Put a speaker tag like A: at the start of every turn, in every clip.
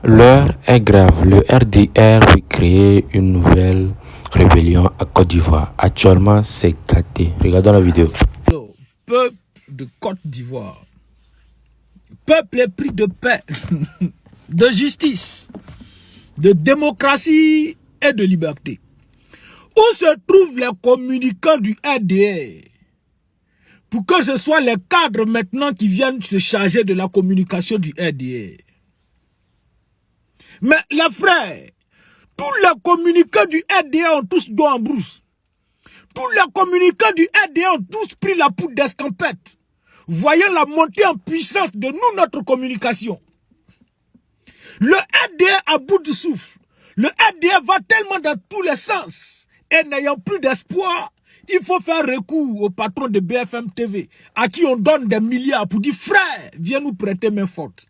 A: L'heure est grave. Le RDR veut créer une nouvelle rébellion à Côte d'Ivoire. Actuellement, c'est gâté. Regardons la vidéo.
B: Peuple de Côte d'Ivoire, peuple épris de paix, de justice, de démocratie et de liberté. Où se trouvent les communicants du RDR pour que ce soit les cadres maintenant qui viennent se charger de la communication du RDR? Mais les frères, tous les communicants du RDA ont tous dos en brousse. Tous les communicants du RDA ont tous pris la poudre d'escampette. Voyons la montée en puissance de nous, notre communication. Le RDA à bout de souffle. Le RDA va tellement dans tous les sens. Et n'ayant plus d'espoir, il faut faire recours au patron de BFM TV, à qui on donne des milliards pour dire, frère, viens nous prêter main forte.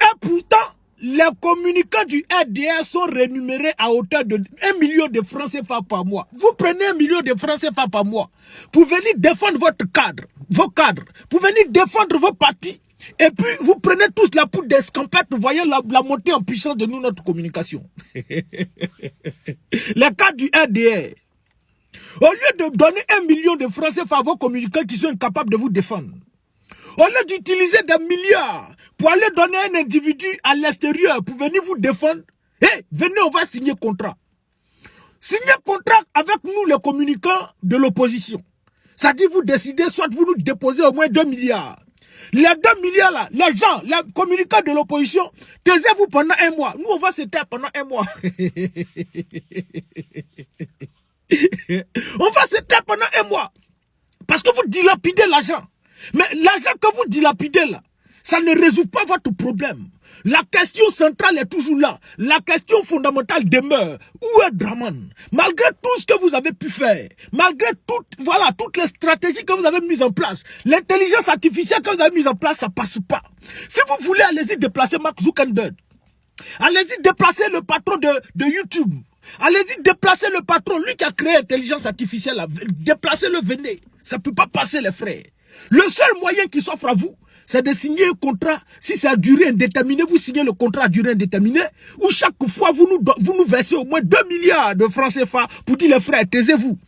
B: Et pourtant, les communicants du RDR sont rémunérés à hauteur de 1 million de francs CFA par mois. Vous prenez 1 million de francs CFA par mois pour venir défendre votre cadre, vos cadres, pour venir défendre vos partis. Et puis, vous prenez tous la poudre d'escampette, vous voyez la montée en puissance de nous, notre communication. Les cadres du RDR, au lieu de donner 1 million de francs CFA à vos communicants qui sont incapables de vous défendre, au lieu d'utiliser des milliards pour aller donner un individu à l'extérieur pour venir vous défendre, venez, on va signer contrat. Signer contrat avec nous, les communicants de l'opposition. Ça dit, vous décidez, soit vous nous déposez au moins 2 milliards. Les 2 milliards là, les gens, les communicants de l'opposition, taisez-vous pendant 1 mois. Nous, on va se taire pendant 1 mois. On va se taire pendant 1 mois. Parce que vous dilapidez l'argent. Mais l'argent que vous dilapidez là, ça ne résout pas votre problème. La question centrale est toujours là. La question fondamentale demeure. Où est Draman? Malgré tout ce que vous avez pu faire, malgré toutes les stratégies que vous avez mises en place, l'intelligence artificielle que vous avez mise en place, ça ne passe pas. Si vous voulez, allez-y déplacer Mark Zuckerberg. Allez-y déplacer le patron de YouTube. Allez-y déplacer le patron, lui qui a créé l'intelligence artificielle. Déplacez-le, venez. Ça ne peut pas passer, les frères. Le seul moyen qui s'offre à vous, c'est de signer un contrat. Si c'est à durée indéterminée, vous signez le contrat à durée indéterminée, où chaque fois, vous nous versez au moins 2 milliards de francs CFA pour dire, les frères, taisez-vous.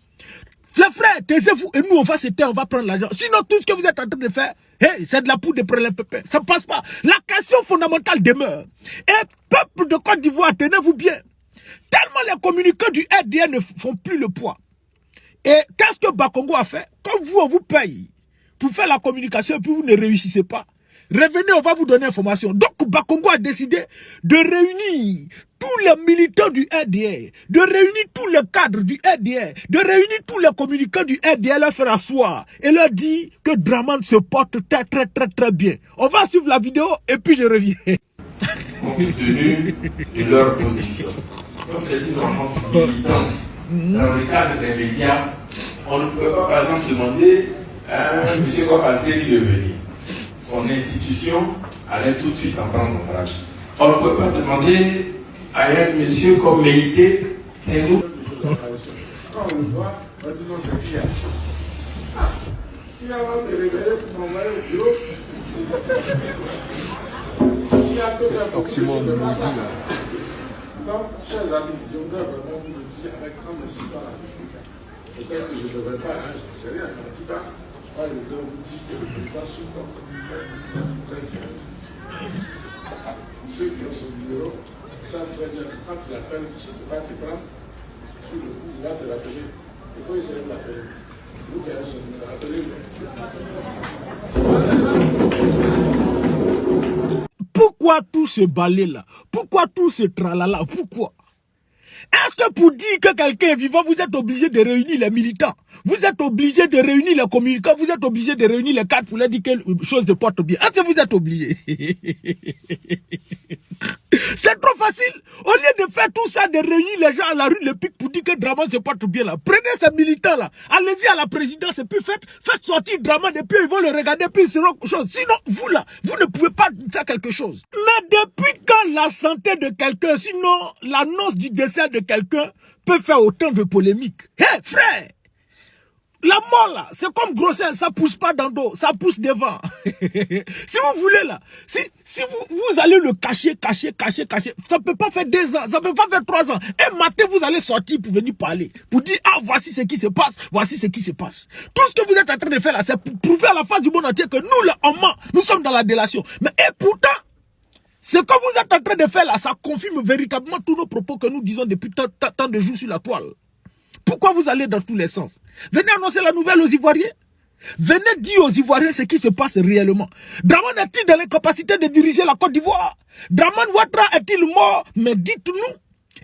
B: Les frères, taisez-vous. Et nous, on va se taire, on va prendre l'argent. Sinon, tout ce que vous êtes en train de faire, c'est de la poudre de prélèvement. Ça ne passe pas. La question fondamentale demeure. Et peuple de Côte d'Ivoire, tenez-vous bien. Tellement les communicants du RDN ne font plus le poids. Et qu'est-ce que Bakongo a fait? Comme vous, on vous paye pour faire la communication et puis vous ne réussissez pas. Revenez, on va vous donner information. Donc Bakongo a décidé de réunir tous les militants du RDR, de réunir tous les cadres du RDR, de réunir tous les communicants du RDR, leur faire asseoir et leur dire que Draman se porte très bien. On va suivre la vidéo et puis je reviens.
C: Compte tenu de leur position. Comme c'est une rencontre militante, dans le cadre des médias, on ne pouvait pas, par exemple, demander à M. Kokalseri de venir. Son institution allait tout de suite en prendre ombrage. On ne pouvait pas demander à un monsieur comme Méité, c'est nous. Quand on le voit, on dit non, c'est qui? Il a avant de réveiller pour m'envoyer au bureau. C'est oxymore de musique. Donc, chers amis, je voudrais vraiment vous le dire avec un message à l'Afrique. Peut-être que je ne devrais pas, je ne sais rien, mais en tout cas, moi, je voudrais vous dire que le président supporte très bien. Ceux qui ont son numéro savent très bien que quand tu l'appelles, tu ne peux pas te prendre sur le coup, il va te rappeler. Il faut essayer de l'appeler. Vous qui avez son numéro, appelez-le.
B: Pourquoi tout ce balai-là? Pourquoi tout ce tralala? Pourquoi? Est-ce que pour dire que quelqu'un est vivant, vous êtes obligé de réunir les militants? Vous êtes obligé de réunir les communicants? Vous êtes obligé de réunir les cadres pour leur dire quelque chose de porte bien? Est-ce que vous êtes obligé? C'est trop facile. Au lieu de faire tout ça, de réunir les gens à la rue, le pic pour dire que Draman se porte bien là. Prenez ces militants-là. Allez-y à la présidence et puis faites sortir Draman et puis ils vont le regarder puis ils seront chose. Sinon, vous là, vous ne pouvez pas faire quelque chose. Mais depuis quand la santé de quelqu'un, sinon l'annonce du décès de quelqu'un peut faire autant de polémiques? Hé, frère! La mort là, c'est comme grossesse, ça pousse pas dans le dos, ça pousse devant. Si vous voulez là, si vous allez le cacher, ça peut pas faire 2 ans, ça peut pas faire 3 ans. Un matin, vous allez sortir pour venir parler, pour dire, ah, voici ce qui se passe, voici ce qui se passe. Tout ce que vous êtes en train de faire là, c'est pour prouver à la face du monde entier que nous là, en ment, nous sommes dans la délation. Mais et pourtant, ce que vous êtes en train de faire là, ça confirme véritablement tous nos propos que nous disons depuis tant de jours sur la toile. Pourquoi vous allez dans tous les sens? Venez annoncer la nouvelle aux Ivoiriens. Venez dire aux Ivoiriens ce qui se passe réellement. Draman est-il dans l'incapacité de diriger la Côte d'Ivoire? Draman Ouattara est-il mort? Mais dites-nous.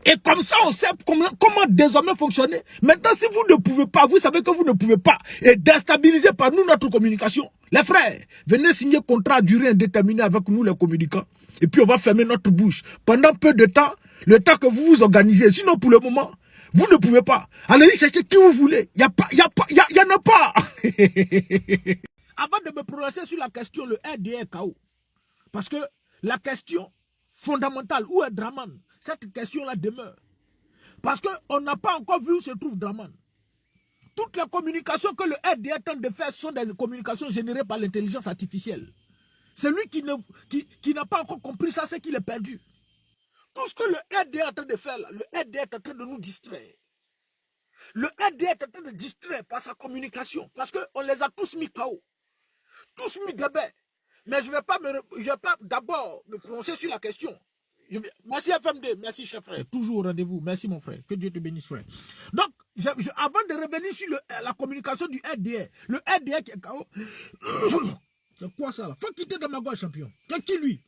B: Et comme ça, on sait comment désormais fonctionner. Maintenant, si vous ne pouvez pas, vous savez que vous ne pouvez pas, et déstabiliser par nous notre communication. Les frères, venez signer contrat à durée indéterminée avec nous les communicants. Et puis on va fermer notre bouche. Pendant peu de temps, le temps que vous vous organisez. Sinon, pour le moment, vous ne pouvez pas. Allez chercher qui vous voulez. Il n'y en a pas. Avant de me prononcer sur la question, le RDR KO. Parce que la question fondamentale, où est Draman? Cette question-là demeure. Parce qu'on n'a pas encore vu où se trouve Draman. Toutes les communications que le RDR tente de faire sont des communications générées par l'intelligence artificielle. Celui qui n'a pas encore compris ça, c'est qu'il est perdu. Tout ce que le RDR est en train de faire, là, le RDR est en train de nous distraire. Le RDR est en train de distraire par sa communication. Parce qu'on les a tous mis KO. Tous mis bébé. Mais je ne vais pas d'abord me prononcer sur la question. Merci FMD, merci chef frère. Toujours au rendez-vous. Merci mon frère. Que Dieu te bénisse frère. Donc, avant de revenir sur la communication du RDR, le RDR qui est KO, c'est quoi ça là? Faut quitter de ma gauche champion. C'est qui lui?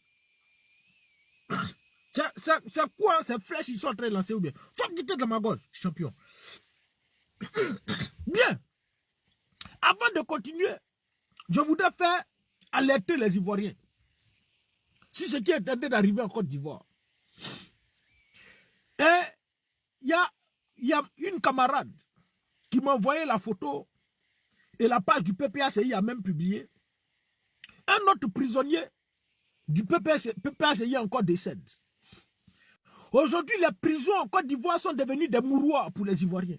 B: C'est quoi ces flèches ils sont en train de lancer ou bien? Faut quitter de ma gauche, champion. Bien. Avant de continuer, je voudrais faire alerter les Ivoiriens. Si ce qui est en train d'arriver en Côte d'Ivoire. Et il y a une camarade qui m'a envoyé la photo et la page du PPACI a même publié. Un autre prisonnier du PPACI encore décède. Aujourd'hui, les prisons en Côte d'Ivoire sont devenues des mouroirs pour les Ivoiriens.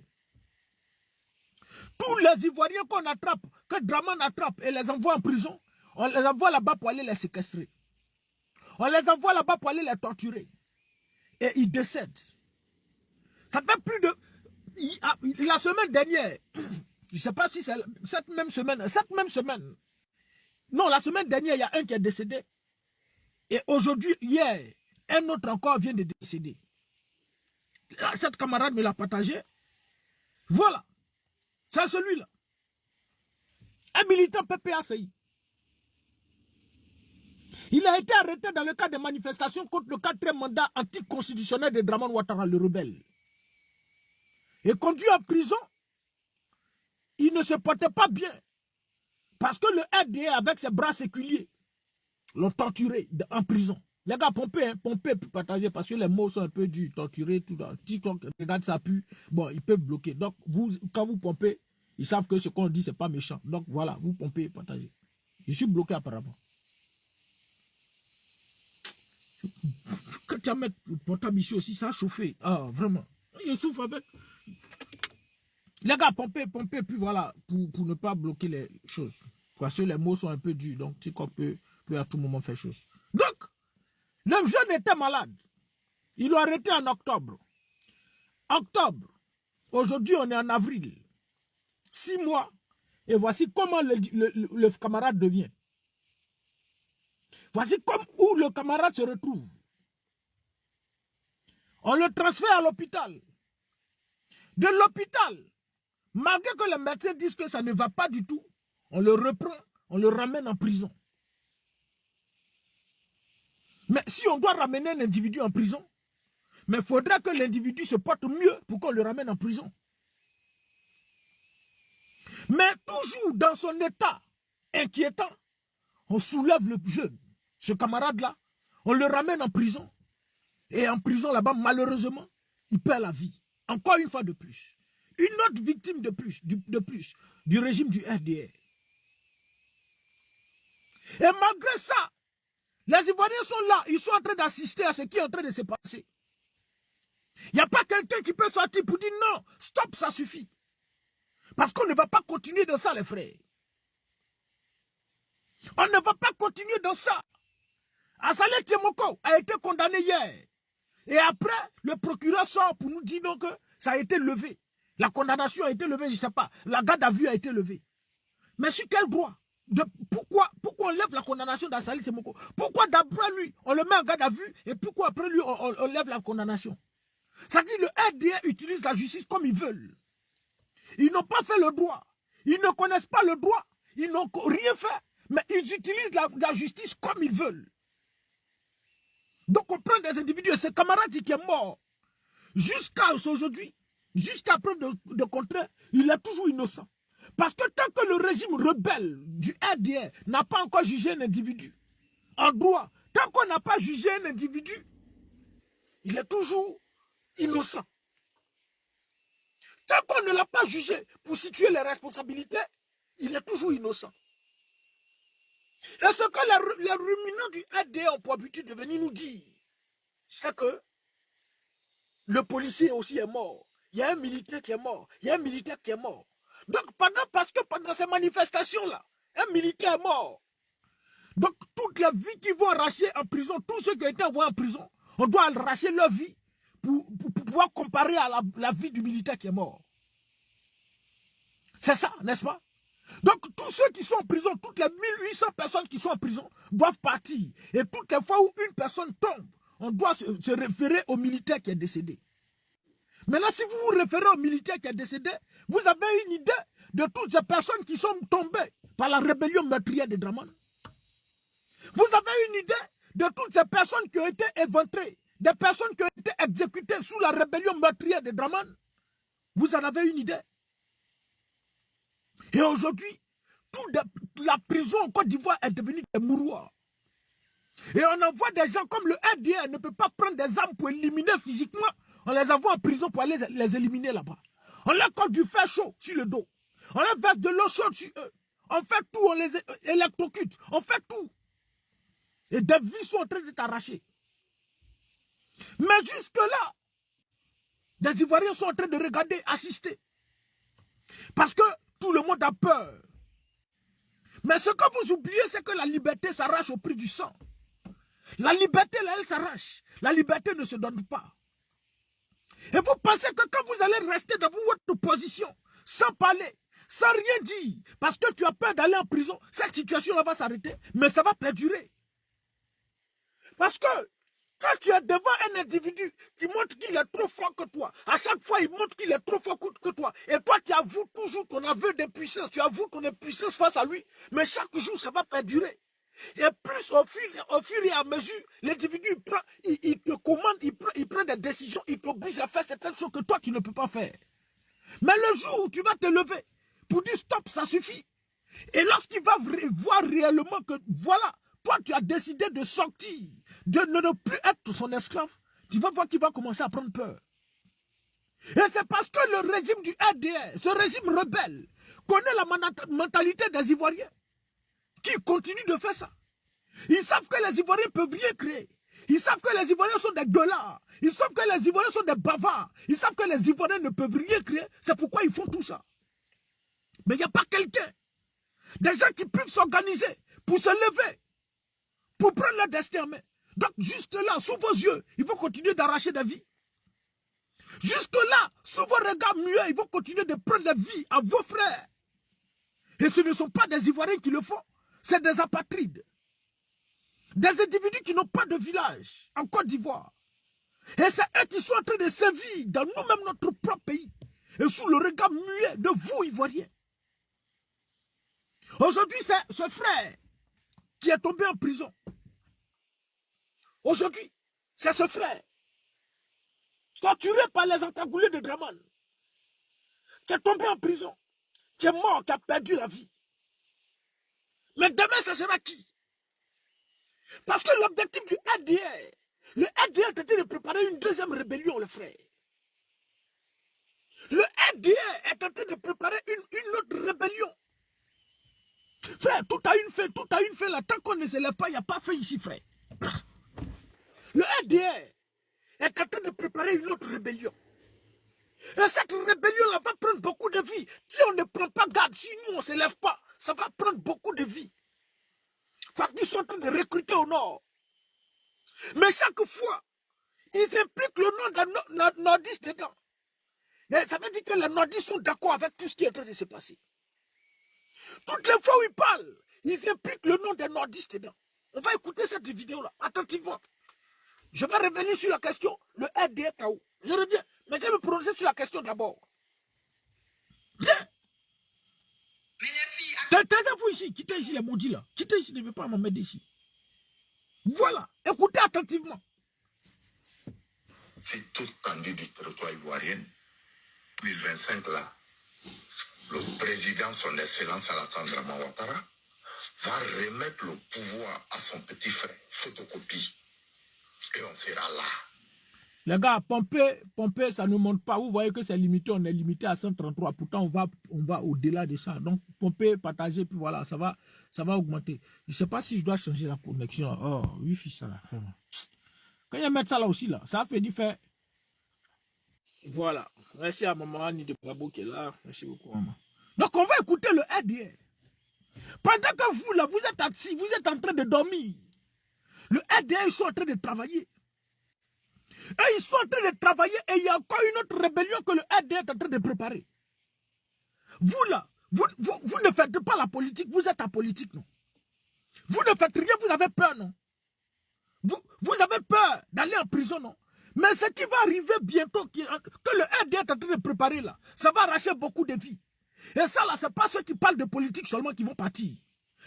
B: Tous les Ivoiriens qu'on attrape, que Draman attrape et les envoie en prison, on les envoie là-bas pour aller les séquestrer. On les envoie là-bas pour aller les torturer. Et ils décèdent. Ça fait plus de... La semaine dernière, je ne sais pas si c'est cette même semaine. Non, la semaine dernière, il y a un qui est décédé. Et aujourd'hui, hier, un autre encore vient de décéder. Cette camarade me l'a partagé. Voilà. C'est celui-là. Un militant PPACI. Il a été arrêté dans le cadre des manifestations contre le 4e mandat anticonstitutionnel de Draman Ouattara, le rebelle. Et conduit en prison, il ne se portait pas bien. Parce que le RDA, avec ses bras séculiers, l'ont torturé en prison. Les gars, pompez, hein, pompez pour partager, parce que les mots sont un peu durs, torturer, tout ça. Si on regarde ça pue, bon, ils peuvent bloquer. Donc, quand vous pompez, ils savent que ce qu'on dit, c'est pas méchant. Donc, voilà, vous pompez et partagez. Je suis bloqué apparemment. Quand tu as mis le portable ici aussi, ça a chauffé. Ah, vraiment. Je souffre avec. Les gars, pompez, puis voilà, pour ne pas bloquer les choses. Parce que les mots sont un peu durs, donc tu peut à tout moment faire chose. Donc, le jeune était malade. Ils l'ont arrêté en octobre. Aujourd'hui, on est en avril. 6 mois. Et voici comment le camarade devient. Voici où le camarade se retrouve. On le transfère à l'hôpital. De l'hôpital, malgré que les médecins disent que ça ne va pas du tout, on le reprend, on le ramène en prison. Mais si on doit ramener un individu en prison, mais il faudra que l'individu se porte mieux pour qu'on le ramène en prison. Mais toujours dans son état inquiétant, on soulève le jeune, ce camarade-là, on le ramène en prison. Et en prison là-bas, malheureusement, il perd la vie. Encore une fois de plus. Une autre victime de plus du régime du RDR. Et malgré ça, les Ivoiriens sont là, ils sont en train d'assister à ce qui est en train de se passer. Il n'y a pas quelqu'un qui peut sortir pour dire non, stop, ça suffit. Parce qu'on ne va pas continuer dans ça, les frères. On ne va pas continuer dans ça. Assalé Tiemoko a été condamné hier. Et après, le procureur sort pour nous dire donc que ça a été levé. La condamnation a été levée, je ne sais pas. La garde à vue a été levée. Mais sur quel droit? Pourquoi on lève la condamnation d'Assalé Tiemoko? Pourquoi d'après lui, on le met en garde à vue et pourquoi après lui, on lève la condamnation? Ça dit le RDR utilise la justice comme ils veulent. Ils n'ont pas fait le droit. Ils ne connaissent pas le droit. Ils n'ont rien fait. Mais ils utilisent la justice comme ils veulent. Donc on prend des individus, et ce camarade qui est mort, jusqu'à aujourd'hui, jusqu'à preuve de contraire, il est toujours innocent. Parce que tant que le régime rebelle du RDR n'a pas encore jugé un individu en droit, tant qu'on n'a pas jugé un individu, il est toujours innocent. Tant qu'on ne l'a pas jugé pour situer les responsabilités, il est toujours innocent. Et ce que les ruminants du RDR ont pour habitude de venir nous dire, c'est que le policier aussi est mort. Il y a un militaire qui est mort. Il y a un militaire qui est mort. Donc, parce que pendant ces manifestations-là, un militaire est mort. Donc, toutes les vies qui vont arracher en prison, tous ceux qui ont été envoyés en prison, on doit arracher leur vie pour pouvoir comparer à la vie du militaire qui est mort. C'est ça, n'est-ce pas? Donc, tous ceux qui sont en prison, toutes les 1800 personnes qui sont en prison doivent partir. Et toutes les fois où une personne tombe, on doit se référer au militaire qui est décédé. Maintenant, si vous vous référez au militaire qui est décédé, vous avez une idée de toutes ces personnes qui sont tombées par la rébellion meurtrière de Dramane. Vous avez une idée de toutes ces personnes qui ont été éventrées, des personnes qui ont été exécutées sous la rébellion meurtrière de Dramane. Vous en avez une idée. Et aujourd'hui, la prison en Côte d'Ivoire est devenue des mouroirs. Et on envoie des gens comme le RDR ne peut pas prendre des armes pour éliminer physiquement. On les envoie en prison pour aller les éliminer là-bas. On leur colle du fer chaud sur le dos. On leur verse de l'eau chaude sur eux. On fait tout, on les électrocute. On fait tout. Et des vies sont en train d'être arrachées. Mais jusque-là, des Ivoiriens sont en train de regarder, assister. Parce que tout le monde a peur. Mais ce que vous oubliez, c'est que la liberté s'arrache au prix du sang. La liberté, là, elle s'arrache. La liberté ne se donne pas. Et vous pensez que quand vous allez rester dans votre position, sans parler, sans rien dire, parce que tu as peur d'aller en prison, cette situation-là va s'arrêter, mais ça va perdurer. Parce que quand tu es devant un individu qui montre qu'il est trop fort que toi, à chaque fois il montre qu'il est trop fort que toi, et toi tu avoues toujours ton aveu d'impuissance, tu avoues ton impuissance face à lui, mais chaque jour ça va perdurer. Et plus au fur et à mesure, l'individu il te commande, il prend des décisions, il t'oblige à faire certaines choses que toi tu ne peux pas faire. Mais le jour où tu vas te lever pour dire stop, ça suffit. Et lorsqu'il va voir réellement que voilà, toi tu as décidé de sortir, de ne plus être son esclave, tu vas voir qu'il va commencer à prendre peur. Et c'est parce que le régime du RDR, ce régime rebelle, connaît la mentalité des Ivoiriens, qui continuent de faire ça. Ils savent que les Ivoiriens ne peuvent rien créer. Ils savent que les Ivoiriens sont des gueulards. Ils savent que les Ivoiriens sont des bavards. Ils savent que les Ivoiriens ne peuvent rien créer. C'est pourquoi ils font tout ça. Mais il n'y a pas quelqu'un, des gens qui peuvent s'organiser pour se lever, pour prendre leur destin en main. Donc jusque-là, sous vos yeux, ils vont continuer d'arracher des vies. Jusque-là, sous vos regards muets, ils vont continuer de prendre des vies à vos frères. Et ce ne sont pas des Ivoiriens qui le font, c'est des apatrides. Des individus qui n'ont pas de village en Côte d'Ivoire. Et c'est eux qui sont en train de sévir dans nous-mêmes, notre propre pays. Et sous le regard muet de vous, Ivoiriens. Aujourd'hui, c'est ce frère qui est tombé en prison. Aujourd'hui, c'est ce frère torturé par les encagoulés de Dramane, qui est tombé en prison, qui est mort, qui a perdu la vie. Mais demain, ce sera qui? Parce que l'objectif du RDR, le RDR était de préparer une deuxième rébellion, le frère. Le RDR est en train de préparer une autre rébellion. Frère, tout a une fin là. Tant qu'on ne se lève pas, il n'y a pas fait ici, frère. Le RDR est en train de préparer une autre rébellion. Et cette rébellion-là va prendre beaucoup de vie. Si on ne prend pas garde, si nous on ne se lève pas, ça va prendre beaucoup de vie. Parce qu'ils sont en train de recruter au nord. Mais chaque fois, ils impliquent le nom d'un nordiste dedans. Et ça veut dire que les nordistes sont d'accord avec tout ce qui est en train de se passer. Toutes les fois où ils parlent, ils impliquent le nom des nordistes dedans. On va écouter cette vidéo-là, attentivement. Je vais revenir sur la question, le RDKO. Je reviens, mais je vais me prononcer sur la question d'abord. Bien.
D: Mais les filles...
B: Taisez-vous ici, quittez ici les maudits là. Quittez ici, ne veut pas m'emmener ici. Voilà, écoutez attentivement.
D: Si tout candidat du territoire ivoirien, 2025 là, le président, son excellence Alassane Dramane Ouattara, va remettre le pouvoir à son petit frère, photocopie. Et on sera là.
B: Les gars, pomper, ça ne monte pas. Vous voyez que c'est limité, on est limité à 133. Pourtant, on va au-delà de ça. Donc, pomper, partager, puis voilà, ça va augmenter. Je ne sais pas si je dois changer la connexion. Oh, Wi-Fi, ça là. Quand il y a mettre ça là aussi, là, ça a fait du fait. Voilà. Merci à maman Annie de Brabo qui est là. Merci beaucoup, maman. Donc, on va écouter le RDR. Pendant que vous, là, vous êtes assis, vous êtes en train de dormir. Le RDR, ils sont en train de travailler. Et ils sont en train de travailler et il y a encore une autre rébellion que le RDR est en train de préparer. Vous, là, vous ne faites pas la politique, vous êtes apolitique, non? Vous ne faites rien, vous avez peur, non? Vous avez peur d'aller en prison, non? Mais ce qui va arriver bientôt, que le RDR est en train de préparer, là, ça va arracher beaucoup de vies. Et ça, là, ce n'est pas ceux qui parlent de politique seulement qui vont partir.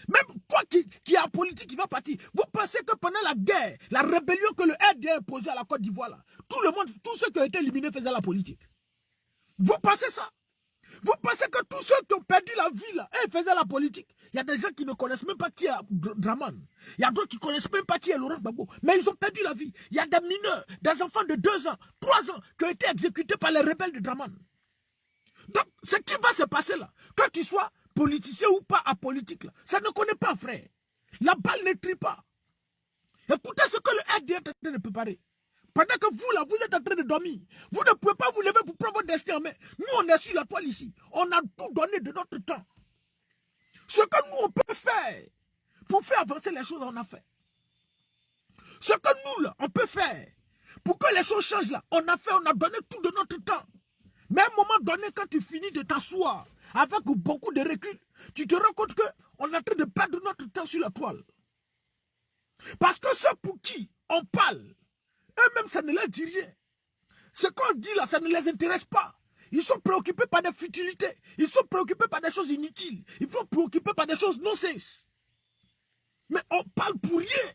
B: Même toi qui es en politique, qui va partir. Vous pensez que pendant la guerre, la rébellion que le RDR posait à la Côte d'Ivoire, là, tout le monde, tous ceux qui ont été éliminés faisaient la politique. Vous pensez ça? Vous pensez que tous ceux qui ont perdu la vie, là, ils faisaient la politique? Il y a des gens qui ne connaissent même pas qui est Dramane. Il y a d'autres qui ne connaissent même pas qui est Laurent Gbagbo. Mais ils ont perdu la vie. Il y a des mineurs, des enfants de 2 ans, 3 ans, qui ont été exécutés par les rebelles de Dramane. Donc, ce qui va se passer là, que tu sois politicien ou pas apolitique, là, ça ne connaît pas, frère. La balle ne trie pas. Écoutez ce que le RDR est en train de préparer. Pendant que vous, là, vous êtes en train de dormir, vous ne pouvez pas vous lever pour prendre votre destin en main. Nous, on est sur la toile ici. On a tout donné de notre temps. Ce que nous, on peut faire pour faire avancer les choses, on a fait. Ce que nous, là, on peut faire pour que les choses changent, là, on a fait, on a donné tout de notre temps. Mais à un moment donné, quand tu finis de t'asseoir avec beaucoup de recul, tu te rends compte qu'on est en train de perdre notre temps sur la toile. Parce que ceux pour qui on parle, eux-mêmes, ça ne leur dit rien. Ce qu'on dit là, ça ne les intéresse pas. Ils sont préoccupés par des futilités. Ils sont préoccupés par des choses inutiles. Ils sont préoccupés par des choses non-sens. Mais on parle pour rien.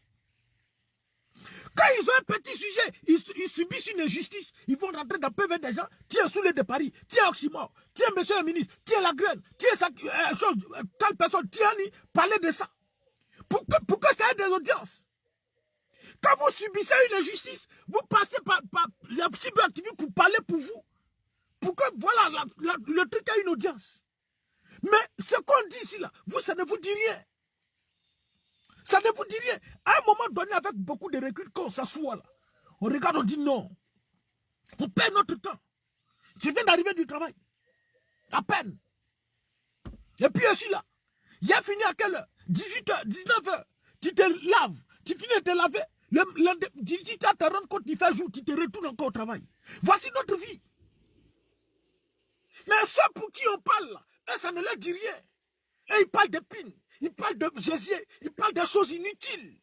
B: Quand ils ont un petit sujet, ils subissent une injustice. Ils vont rentrer dans PV des gens. Tiens, sous les de Paris. Tiens, Oxymore. Tiens, monsieur le ministre. Tiens, la graine. Tiens, telle personne. Tiens, parlez de ça. Pour que ça ait des audiences. Quand vous subissez une injustice, vous passez par les cyberactivistes pour parler pour vous. Pour que, voilà, le truc ait une audience. Mais ce qu'on dit ici, là, vous, ça ne vous dit rien. Ça ne vous dit rien. À un moment donné, avec beaucoup de recul, quand on s'assoit là, on regarde, on dit non. On perd notre temps. Je viens d'arriver du travail. À peine. Et puis aussi là, il a fini à quelle heure? 18h, 19h. Tu te laves. Tu finis de te laver. Tu te rends compte qu'il fait jour, tu te retournes encore au travail. Voici notre vie. Mais ceux pour qui on parle là, ça ne leur dit rien. Et ils parlent d'épines. Il parle de Jésus, il parle des choses inutiles.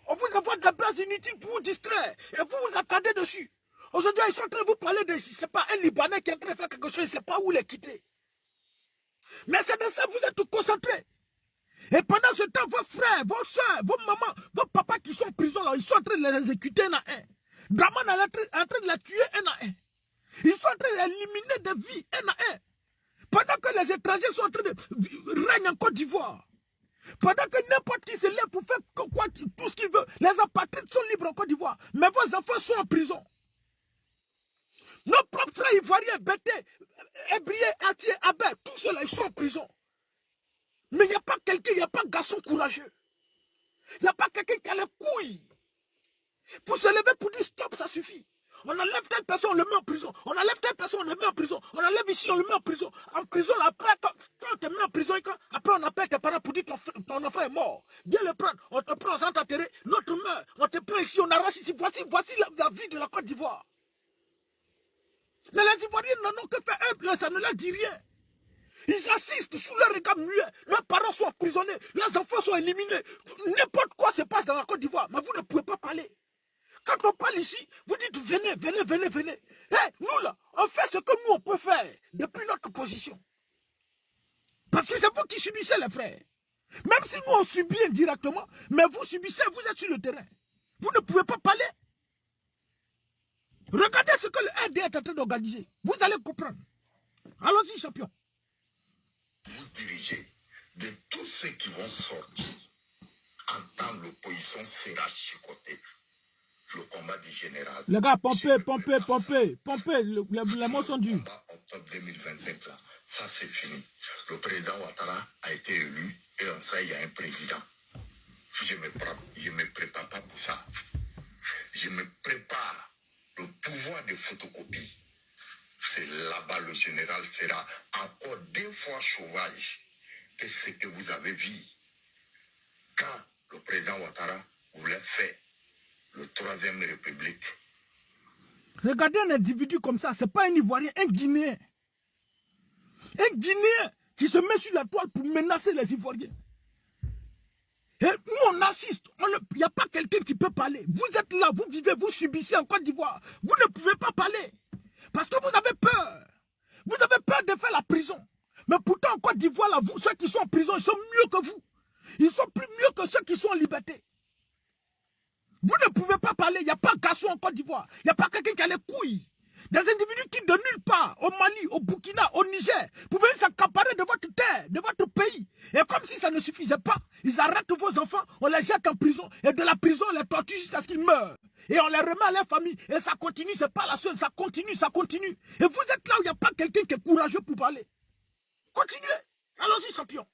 B: On vous envoie des bases inutiles pour vous distraire. Et vous vous attendez dessus. Aujourd'hui, ils sont en train de vous parler de... C'est pas un Libanais qui est en train de faire quelque chose, il ne sait pas où les quitter. Mais c'est dans ça que vous êtes concentrés. Et pendant ce temps, vos frères, vos soeurs, vos mamans, vos papas qui sont en prison, là, ils sont en train de les exécuter un à un. Dramane est en train de les tuer un à un. Ils sont en train d'éliminer des vies un à un. Pendant que les étrangers sont en train de régner en Côte d'Ivoire. Pendant que n'importe qui se lève pour faire quoi, tout ce qu'il veut. Les apatrides sont libres en Côte d'Ivoire. Mais vos enfants sont en prison. Nos propres frères ivoiriens, Bété, Ebrié, Atié, Abel, tous ceux-là, ils sont en prison. Mais il n'y a pas quelqu'un, il n'y a pas un garçon courageux. Il n'y a pas quelqu'un qui a les couilles. Pour se lever pour dire stop, ça suffit. On enlève telle personne, on le met en prison. On enlève telle personne, on le met arrive ici, on le met en prison. En prison, après, quand on te met en prison, après on appelle tes parents pour dire que ton enfant est mort. Viens le prendre, on te prend sans t'enterrer, l'autre meurt, on te prend ici, on arrache ici. Voici la vie de la Côte d'Ivoire. Mais les Ivoiriens n'en ont que fait ça ne leur dit rien. Ils assistent sous leur regard muet. Leurs parents sont emprisonnés, leurs enfants sont éliminés. N'importe quoi se passe dans la Côte d'Ivoire, mais vous ne pouvez pas parler. Quand on parle ici, vous dites venez, venez, venez, venez. Hey, nous là, on fait ce que nous on peut faire depuis notre position. Parce que c'est vous qui subissez les frères. Même si nous on subit indirectement, mais vous subissez, vous êtes sur le terrain. Vous ne pouvez pas parler. Regardez ce que le RD est en train d'organiser. Vous allez comprendre. Allons-y, champion.
D: Vous dirigez de tous ceux qui vont sortir en temps l'opposition sera chicoté. Le combat du général.
B: Les gars, pompez, les mots sont durs.
D: Le combat octobre 2025, là, ça c'est fini. Le président Ouattara a été élu et on sait il y a un président. Je me prépare pas pour ça. Je me prépare. Le pouvoir de photocopie. C'est là-bas le général sera encore 2 fois sauvage que ce que vous avez vu quand le président Ouattara voulait faire le 3e République.
B: Regardez un individu comme ça, c'est pas un Ivoirien, un Guinéen. Un Guinéen qui se met sur la toile pour menacer les Ivoiriens. Et nous on assiste, il n'y a pas quelqu'un qui peut parler. Vous êtes là, vous vivez, vous subissez en Côte d'Ivoire. Vous ne pouvez pas parler. Parce que vous avez peur. Vous avez peur de faire la prison. Mais pourtant en Côte d'Ivoire, là, ceux qui sont en prison, ils sont mieux que vous. Ils sont plus mieux que ceux qui sont en liberté. Vous ne pouvez pas parler, il n'y a pas de garçon en Côte d'Ivoire. Il n'y a pas quelqu'un qui a les couilles. Des individus qui de nulle part, au Mali, au Burkina, au Niger, pouvaient s'accaparer de votre terre, de votre pays. Et comme si ça ne suffisait pas, ils arrêtent vos enfants, on les jette en prison. Et de la prison, on les torture jusqu'à ce qu'ils meurent. Et on les remet à leur famille. Et ça continue, c'est pas la seule, ça continue, ça continue. Et vous êtes là où il n'y a pas quelqu'un qui est courageux pour parler. Continuez. Allons-y, champion.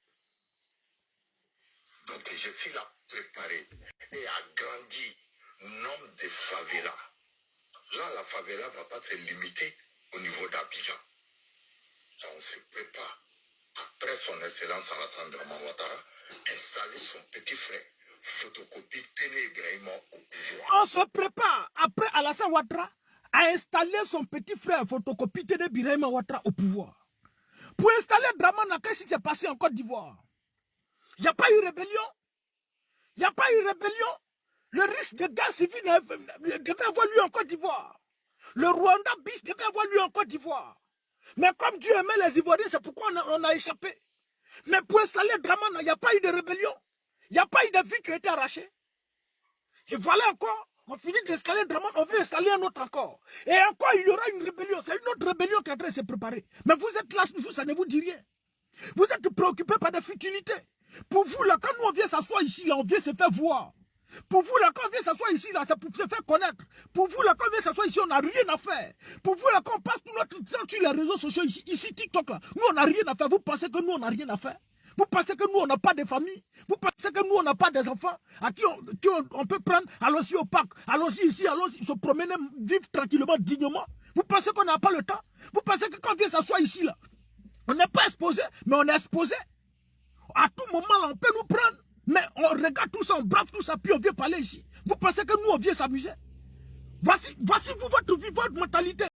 D: Donc je suis là préparé et agrandi nombre de favelas. Là, la favela ne va pas se limiter au niveau d'Abidjan. Ça, on se prépare. Après son excellence Alassane Ouattara, installer son petit frère, photocopie Téné Ibrahima au pouvoir.
B: On se prépare, après Alassane Ouattara, à installer son petit frère, photocopie Téné Ibrahima Ouattara au pouvoir. Pour installer Dramana, qu'est-ce qui s'est passé en Côte d'Ivoire? Il n'y a pas eu rébellion. Il n'y a pas eu rébellion. Le risque de guerre civile devait avoir lieu en Côte d'Ivoire. Le Rwanda bis devait avoir lieu en Côte d'Ivoire. Mais comme Dieu aimait les Ivoiriens, c'est pourquoi on a échappé. Mais pour installer Dramana, il n'y a pas eu de rébellion. Il n'y a pas eu de vie qui a été arrachée. Et voilà encore, on finit d'installer Dramana, on veut installer un autre encore. Et encore, il y aura une rébellion. C'est une autre rébellion qui est en train de se préparer. Mais vous êtes là, vous, ça ne vous dit rien. Vous êtes préoccupés par des futilités. Pour vous, là, quand nous on vient s'asseoir ici, là, on vient se faire voir. Pour vous, là, quand on vient s'asseoir ici, là, c'est pour se faire connaître. Pour vous, là, quand on vient s'asseoir ici, on n'a rien à faire. Pour vous, là, quand on passe tout notre temps sur les réseaux sociaux ici, TikTok, là, nous, on n'a rien à faire. Vous pensez que nous, on n'a rien à faire? Vous pensez que nous, on n'a pas de famille? Vous pensez que nous, on n'a pas des enfants à qui on peut prendre? Allons-y au parc, allons-y ici, allons-y se promener, vivre tranquillement, dignement. Vous pensez qu'on n'a pas le temps? Vous pensez que quand on vient s'asseoir ici, là, on n'est pas exposé, mais on est exposé. À tout moment, là, on peut nous prendre. Mais on regarde tout ça, on brave tout ça, puis on vient parler ici. Vous pensez que nous, on vient s'amuser? Voici vous, votre vie, votre mentalité.